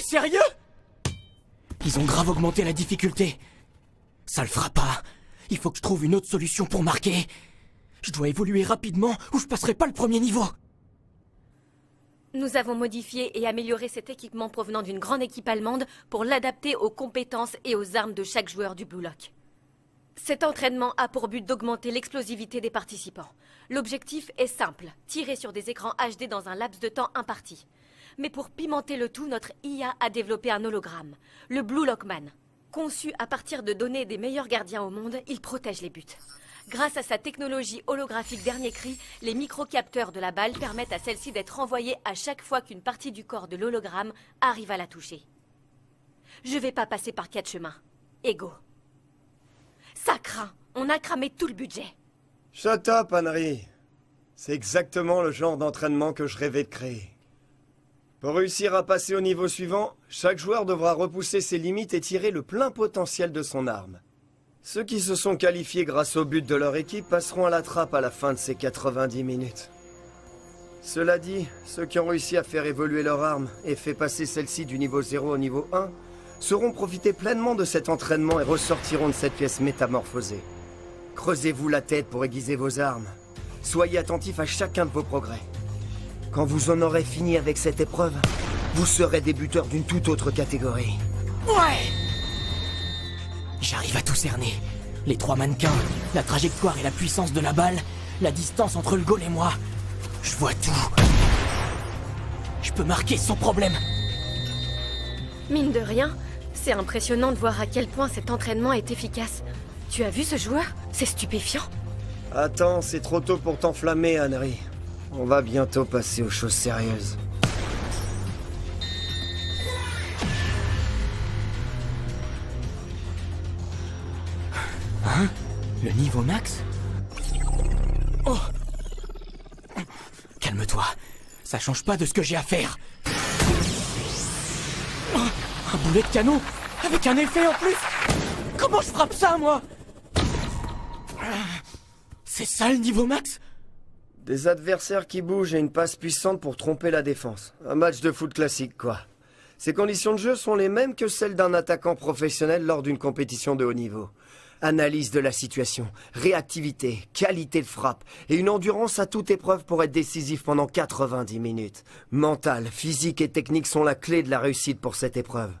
sérieux? Ils ont grave augmenté la difficulté. Ça le fera pas. Il faut que je trouve une autre solution pour marquer. Je dois évoluer rapidement ou je passerai pas le premier niveau. Nous avons modifié et amélioré cet équipement provenant d'une grande équipe allemande pour l'adapter aux compétences et aux armes de chaque joueur du Blue Lock. Cet entraînement a pour but d'augmenter l'explosivité des participants. L'objectif est simple, tirer sur des écrans HD dans un laps de temps imparti. Mais pour pimenter le tout, notre IA a développé un hologramme, le Blue Lockman. Conçu à partir de données des meilleurs gardiens au monde, il protège les buts. Grâce à sa technologie holographique dernier cri, les microcapteurs de la balle permettent à celle-ci d'être envoyée à chaque fois qu'une partie du corps de l'hologramme arrive à la toucher. Je vais pas passer par 4 chemins. Ego. Ça craint. On a cramé tout le budget. Shut up, Henry. C'est exactement le genre d'entraînement que je rêvais de créer. Pour réussir à passer au niveau suivant, chaque joueur devra repousser ses limites et tirer le plein potentiel de son arme. Ceux qui se sont qualifiés grâce au but de leur équipe passeront à la trappe à la fin de ces 90 minutes. Cela dit, ceux qui ont réussi à faire évoluer leur arme et fait passer celle-ci du niveau 0 au niveau 1 sauront profiter pleinement de cet entraînement et ressortiront de cette pièce métamorphosée. Creusez-vous la tête pour aiguiser vos armes. Soyez attentifs à chacun de vos progrès. Quand vous en aurez fini avec cette épreuve, vous serez des buteurs d'une toute autre catégorie. Ouais! J'arrive à tout cerner. Les 3 mannequins, la trajectoire et la puissance de la balle, la distance entre le goal et moi. Je vois tout. Je peux marquer sans problème. Mine de rien, c'est impressionnant de voir à quel point cet entraînement est efficace. Tu as vu ce joueur? C'est stupéfiant. Attends, c'est trop tôt pour t'enflammer, Henry. On va bientôt passer aux choses sérieuses. Hein? Le niveau max? Oh! Calme-toi. Ça change pas de ce que j'ai à faire. Oh, un boulet de canon? Avec un effet en plus? Comment je frappe ça, moi? C'est ça le niveau max? Des adversaires qui bougent et une passe puissante pour tromper la défense. Un match de foot classique, quoi. Ces conditions de jeu sont les mêmes que celles d'un attaquant professionnel lors d'une compétition de haut niveau. Analyse de la situation, réactivité, qualité de frappe et une endurance à toute épreuve pour être décisif pendant 90 minutes. Mental, physique et technique sont la clé de la réussite pour cette épreuve.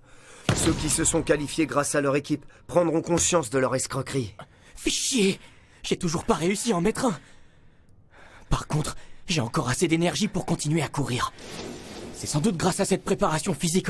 Ceux qui se sont qualifiés grâce à leur équipe prendront conscience de leur escroquerie. Fais chier! J'ai toujours pas réussi à en mettre un. Par contre, j'ai encore assez d'énergie pour continuer à courir. C'est sans doute grâce à cette préparation physique